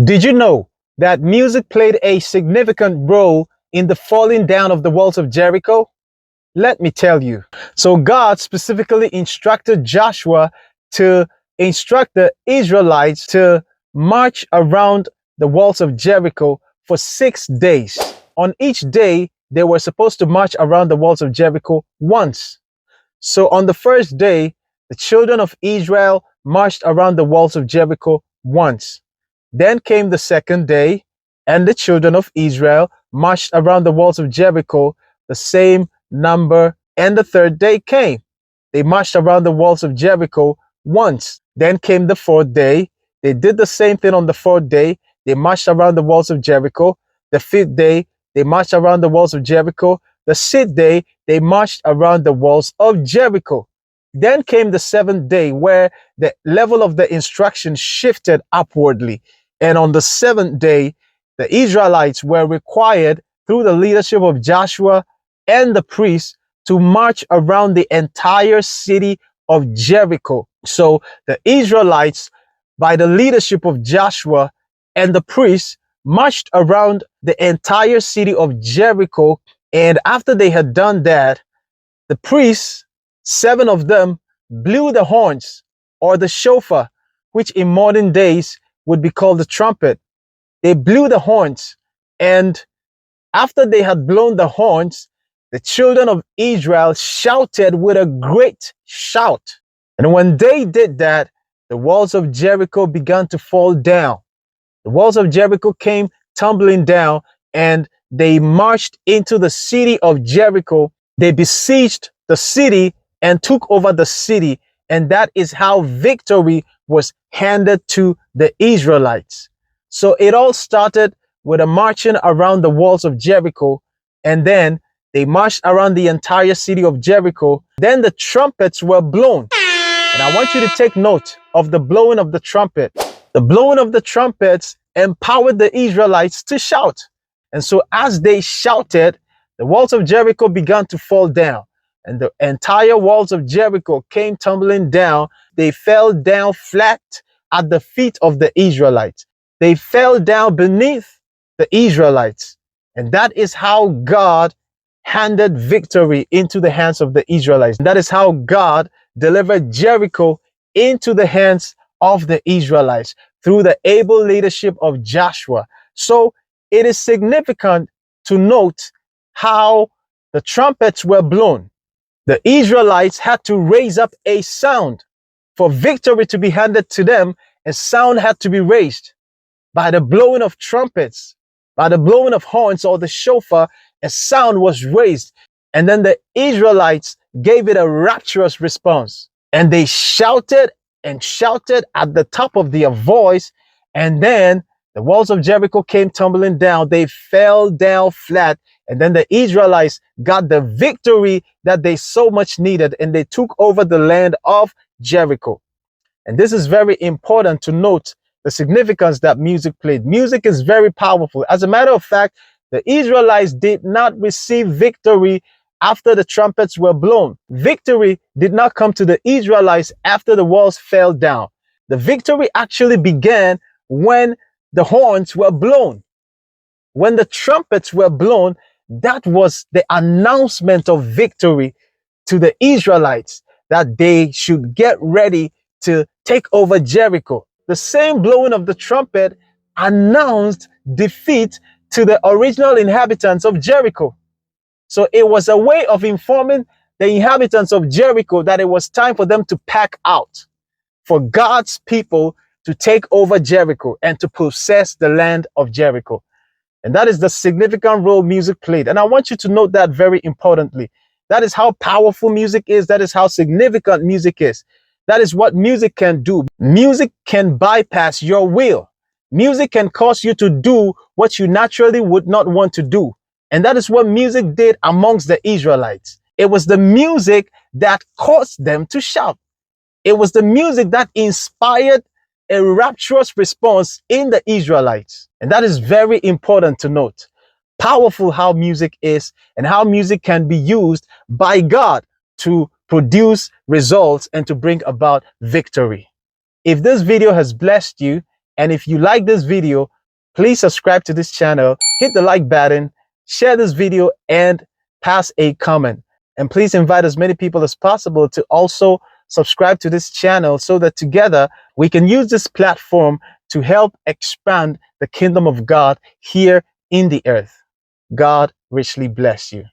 Did you know that music played a significant role in the falling down of the walls of Jericho? Let me tell you. So God specifically instructed Joshua to instruct the Israelites to march around the walls of Jericho for 6 days. On each day, they were supposed to march around the walls of Jericho once. So on the first day, the children of Israel marched around the walls of Jericho once. Then came the second day, and the children of Israel marched around the walls of Jericho the same number. And the third day came. They marched around the walls of Jericho once. Then came the fourth day. They did the same thing on the fourth day. They marched around the walls of Jericho. The fifth day, they marched around the walls of Jericho. The sixth day, they marched around the walls of Jericho. Then came the seventh day, where the level of the instruction shifted upwardly. And on the seventh day, the Israelites were required, through the leadership of Joshua and the priests, to march around the entire city of Jericho. So the Israelites, by the leadership of Joshua and the priests, marched around the entire city of Jericho. And after they had done that, the priests, 7 of them, blew the horns, or the shofar, which in modern days would be called the trumpet. They blew the horns, and after they had blown the horns, the children of Israel shouted with a great shout. And when they did that, the walls of Jericho began to fall down. The walls of Jericho came tumbling down, and they marched into the city of Jericho. They besieged the city and took over the city. And that is how victory was handed to the Israelites. So it all started with a marching around the walls of Jericho, and then they marched around the entire city of Jericho. Then the trumpets were blown. And I want you to take note of the blowing of the trumpet. The blowing of the trumpets empowered the Israelites to shout. And so as they shouted, the walls of Jericho began to fall down. And the entire walls of Jericho came tumbling down. They fell down flat at the feet of the Israelites. They fell down beneath the Israelites. And that is how God handed victory into the hands of the Israelites. And that is how God delivered Jericho into the hands of the Israelites through the able leadership of Joshua. So it is significant to note how the trumpets were blown. The Israelites had to raise up a sound for victory to be handed to them. A sound had to be raised by the blowing of trumpets, by the blowing of horns or the shofar. A sound was raised, and then the Israelites gave it a rapturous response, and they shouted and shouted at the top of their voice. And then the walls of Jericho came tumbling down. They fell down flat. And then the Israelites got the victory that they so much needed, and they took over the land of Jericho. And this is very important to note the significance that music played. Music is very powerful. As a matter of fact, the Israelites did not receive victory after the trumpets were blown. Victory did not come to the Israelites after the walls fell down. The victory actually began when the horns were blown. When the trumpets were blown, that was the announcement of victory to the Israelites, that they should get ready to take over Jericho. The same blowing of the trumpet announced defeat to the original inhabitants of Jericho. So it was a way of informing the inhabitants of Jericho that it was time for them to pack out, for God's people to take over Jericho and to possess the land of Jericho. And that is the significant role music played. And I want you to note that very importantly. That is how powerful music is. That is how significant music is. That is what music can do. Music can bypass your will. Music can cause you to do what you naturally would not want to do. And that is what music did amongst the Israelites. It was the music that caused them to shout. It was the music that inspired a rapturous response in the Israelites. And that is very important to note. Powerful how music is, and how music can be used by God to produce results and to bring about victory. If this video has blessed you And if you like this video, please subscribe to this channel, hit the like button, share this video, and pass a comment. And please invite as many people as possible to also subscribe to this channel so that together we can use this platform to help expand the kingdom of God here in the earth. God richly bless you.